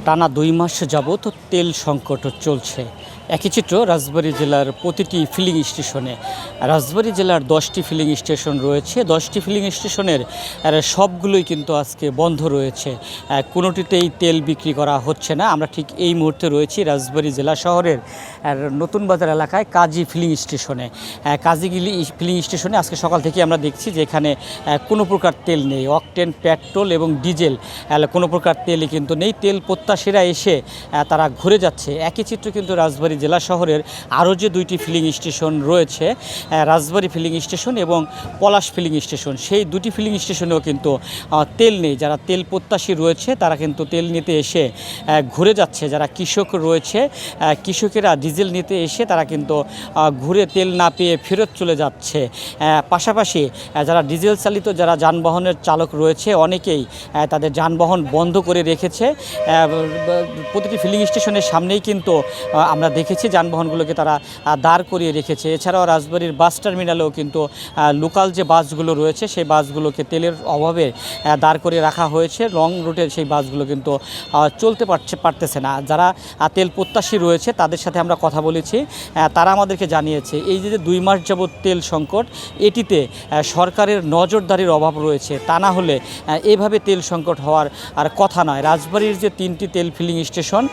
টানা ২ মাস যাবৎ তেল সংকট চলছে। একই চিত্র রাজবাড়ী জেলার প্রতিটি ফিলিং স্টেশনে। রাজবাড়ী জেলার 10টি ফিলিং স্টেশন রয়েছে। 10টি ফিলিং স্টেশনের সবগুলোই কিন্তু আজকে বন্ধ রয়েছে। কোনোটিতেই তেল বিক্রি করা হচ্ছে না। আমরা ঠিক এই মুহূর্তে রয়েছি রাজবাড়ী জেলা শহরের নতুন বাজার এলাকায় কাজী ফিলিং স্টেশনে। কাজী ফিলিং স্টেশনে আজকে সকাল থেকে আমরা দেখছি যে এখানে কোনো প্রকার তেল নেই। অকটেন, পেট্রোল এবং ডিজেল কোনো প্রকার তেলই কিন্তু নেই। তেল প্রত্যাশীরা এসে তারা ঘুরে যাচ্ছে। একই চিত্র কিন্তু রাজবাড়ী জেলা শহরের আরও যে 2টি ফিলিং স্টেশন রয়েছে, রাজবাড়ী ফিলিং স্টেশন এবং পলাশ ফিলিং স্টেশন, সেই 2টি ফিলিং স্টেশনেও কিন্তু তেল নেই। যারা তেল প্রত্যাশী রয়েছে তারা কিন্তু তেল নিতে এসে ঘুরে যাচ্ছে। যারা কৃষক রয়েছে, কৃষকেরা ডিজেল নিতে এসে তারা কিন্তু ঘুরে তেল না পেয়ে ফেরত চলে যাচ্ছে। পাশাপাশি যারা ডিজেল চালিত যারা যানবাহনের চালক রয়েছে অনেকেই তাদের যানবাহন বন্ধ করে রেখেছে। প্রতিটি ফিলিং স্টেশনের সামনেই কিন্তু আমরা দেখেছি যানবাহনগুলোকে তারা দাঁড় করিয়ে রেখেছে। এছাড়াও রাজবাড়ীর বাস টার্মিনালেও কিন্তু লোকাল যে বাসগুলো রয়েছে সেই বাসগুলোকে তেলের অভাবে দাঁড় করিয়ে রাখা হয়েছে। লং রুটের সেই বাসগুলো কিন্তু চলতে পারতেছে না। যারা তেল প্রত্যাশী রয়েছে তাদের সাথে আমরা কথা বলেছি। তারা আমাদেরকে জানিয়েছে এই যে 2 মাস যাবৎ তেল সংকট, এটিতে সরকারের নজরদারির অভাব রয়েছে। তা না হলে এভাবে তেল সংকট হওয়ার আর কথা নয়। রাজবাড়ীর যে 3টি তেল ফিলিং স্টেশন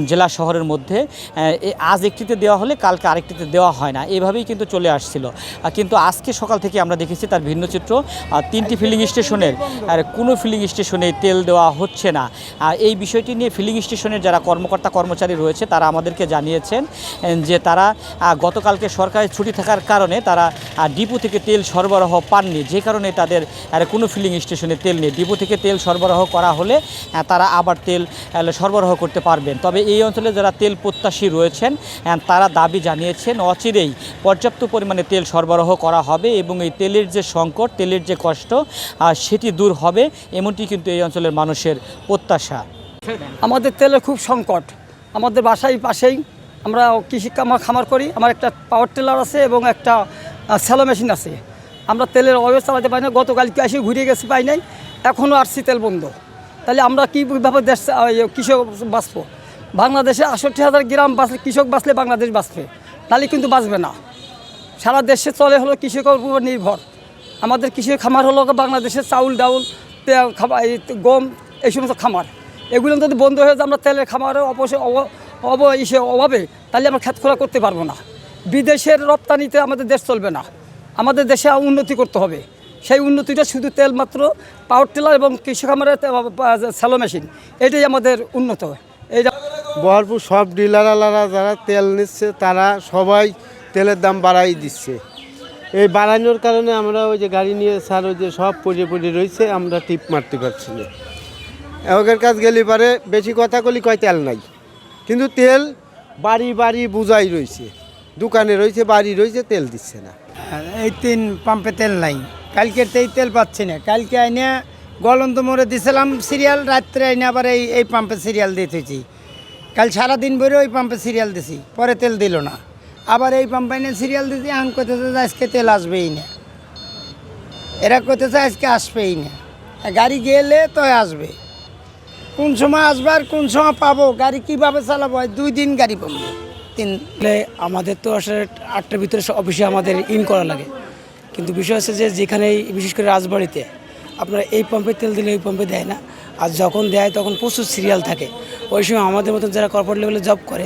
জেলা শহরের মধ্যে, আজ একটিতে দেওয়া হলে কালকে আরেকটিতে দেওয়া হয় না, এভাবেই কিন্তু চলে আসছিল। কিন্তু আজকে সকাল থেকে আমরা দেখেছি তার ভিন্ন চিত্র। 3টি ফিলিং স্টেশনের কোনো ফিলিং স্টেশনে তেল দেওয়া হচ্ছে না। এই বিষয়টি নিয়ে ফিলিং স্টেশনের যারা কর্মকর্তা কর্মচারী রয়েছে তারা আমাদেরকে জানিয়েছেন যে তারা গতকালকে সরকারি ছুটি থাকার কারণে তারা ডিপো থেকে তেল সরবরাহ পাননি, যে কারণে তাদের কোনো ফিলিং স্টেশনে তেল নেই। ডিপো থেকে তেল সরবরাহ করা হলে তারা আবার তেল সরবরাহ করতে পারবেন। তবে এই অঞ্চলে যারা তেল প্রত্যাশী রয়েছেন তারা দাবি জানিয়েছেন অচিরেই পর্যাপ্ত পরিমাণে তেল সরবরাহ করা হবে এবং এই তেলের যে সংকট, তেলের যে কষ্ট সেটি দূর হবে, এমনটি কিন্তু এই অঞ্চলের মানুষের প্রত্যাশা। আমাদের তেলের খুব সংকট। আমাদের বাসায় পাশেই আমরা কৃষি খামার করি। আমার একটা পাওয়ার টিলার আছে এবং একটা স্যালো মেশিন আছে। আমরা তেলের অবস্থা চালাতে পারি না। গতকালকে এসে ঘুরে গেছি, পাই নাই, এখনও আসছি তেল বন্ধ। তাহলে আমরা কীভাবে দেশ কৃষক বাঁচব? বাংলাদেশে 68,000 গ্রাম বাঁচলে কৃষক বাঁচলে বাংলাদেশ বাঁচবে, তাহলে কিন্তু বাঁচবে না। সারা দেশে চলে হলো কৃষকের উপর নির্ভর। আমাদের কৃষি খামার হলো বাংলাদেশের চাউল ডাউল গম, এই সমস্ত খামার। এগুলো যদি বন্ধ হয়ে যায় আমরা তেলের খামারের অভাবে তাহলে আমরা খেত খোলা করতে পারবো না। বিদেশের রপ্তানিতে আমাদের দেশ চলবে না। আমাদের দেশে উন্নতি করতে হবে। সেই উন্নতিটা শুধু তেল মাত্র পাওয়ার টিলার এবং কৃষি খামারের স্যালো মেশিন, এটাই আমাদের উন্নত। এইটা বহরপুর সব ডিলারওয়ালারা যারা তেল নিচ্ছে তারা সবাই তেলের দাম বাড়াই দিচ্ছে। এই বাড়ানোর কারণে আমরা ওই যে গাড়ি নিয়ে স্যার ওই যে সব পড়ে রয়েছে, আমরা টিপ মারতে পারছি না। এগের কাজ গেলে পারে বেশি কথা কলি কয় তেল নাই, কিন্তু তেল বাড়ি বাড়ি বুঝাই রয়েছে, দোকানে রয়েছে, বাড়ি রয়েছে, তেল দিচ্ছে না। এই 3 পাম্পে তেল নাই। কালকেরতেই তেল পাচ্ছি না। কালকে আইনে গলন্ত মোড়ে দিয়েছিলাম সিরিয়াল, রাত্রে আইনে আবার এই পাম্পে সিরিয়াল দিতেছি। কাল সারাদিন ভরে ওই পাম্পে সিরিয়াল দিছি, পরে তেল দিল না। আবার এই পাম্পে আইনে সিরিয়াল দিতে এখন করতেছে যে আজকে তেল আসবেই না। এরা করতেছে আজকে আসবেই না। গাড়ি গেলে তো আসবে, কোন সময় আসবে আর কোন সময় পাবো? গাড়ি কীভাবে চালাবো? 2 দিন গাড়ি পাবো, 3। আমাদের তো আসলে 8টার ভিতরে অফিসে আমাদের ইন করা লাগে, কিন্তু বিষয় হচ্ছে যে যেখানে বিশেষ করে রাজবাড়িতে আপনারা এই পাম্পে তেল দিলে ওই পাম্পে দেয় না। আর যখন দেয় তখন প্রচুর সিরিয়াল থাকে। ওই সময় আমাদের মতন যারা কর্পোরেট লেভেলে জব করে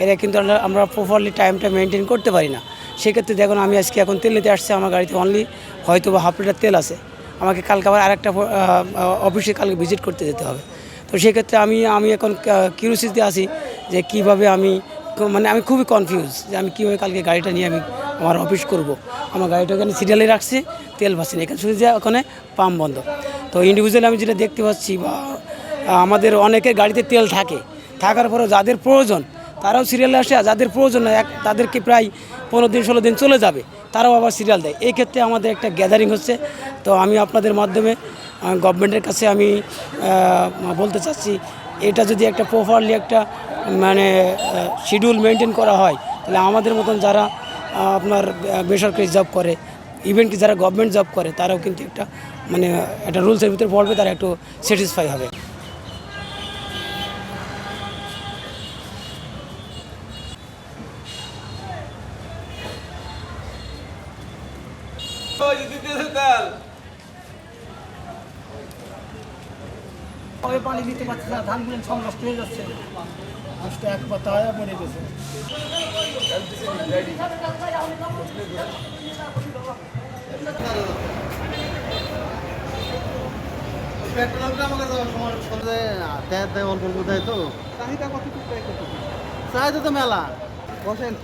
এরা কিন্তু আমরা প্রপারলি টাইমটা মেনটেন করতে পারি না। সেক্ষেত্রে দেখুন আমি আজকে এখন তেল নিতে আসছি, আমার গাড়িতে অনলি হয়তো বা 1/2 লিটার তেল আছে। আমাকে কালকে আবার আরেকটা অফিসে কালকে ভিজিট করতে যেতে হবে। তো সেক্ষেত্রে আমি এখন কিউরিওসিটিতে আছি যে কীভাবে আমি খুবই কনফিউজ যে আমি কীভাবে কালকে গাড়িটা নিয়ে আমি আমার অফিস করব। আমার গাড়িটা ওখানে সিরিয়ালে রাখছি, তেল পাচ্ছি না। এখানে শুধু যে ওখানে পাম্প বন্ধ। তো ইন্ডিভিজুয়ালি আমি যেটা দেখতে পাচ্ছি বা আমাদের অনেকের গাড়িতে তেল থাকার পরেও যাদের প্রয়োজন তারাও সিরিয়ালে আসে, আর যাদের প্রয়োজন নয় তাদেরকে প্রায় 15 দিন 16 দিন চলে যাবে, তারাও আবার সিরিয়াল দেয়। এই ক্ষেত্রে আমাদের একটা গ্যাদারিং হচ্ছে। তো আমি আপনাদের মাধ্যমে গভর্নমেন্টের কাছে আমি বলতে চাচ্ছি, এটা যদি একটা প্রপারলি একটা শিডিউল মেনটেন করা হয় তাহলে আমাদের মতন যারা আপনার বেসরকারি জব করে, ইভেন কি যারা গভর্নমেন্ট জব করে তারাও কিন্তু একটা রুলসের ভিতরে পড়বে, তারা একটু স্যাটিসফাই হবে। কবে পানি দিতে পারছে না, ধানগুলো সব নষ্ট হয়ে যাচ্ছে, এক পাতা হয়ে পড়ে গেছে। অল্প অল্প দেয় তো চাহিদা কত চাহিদা তো মেলা বসেন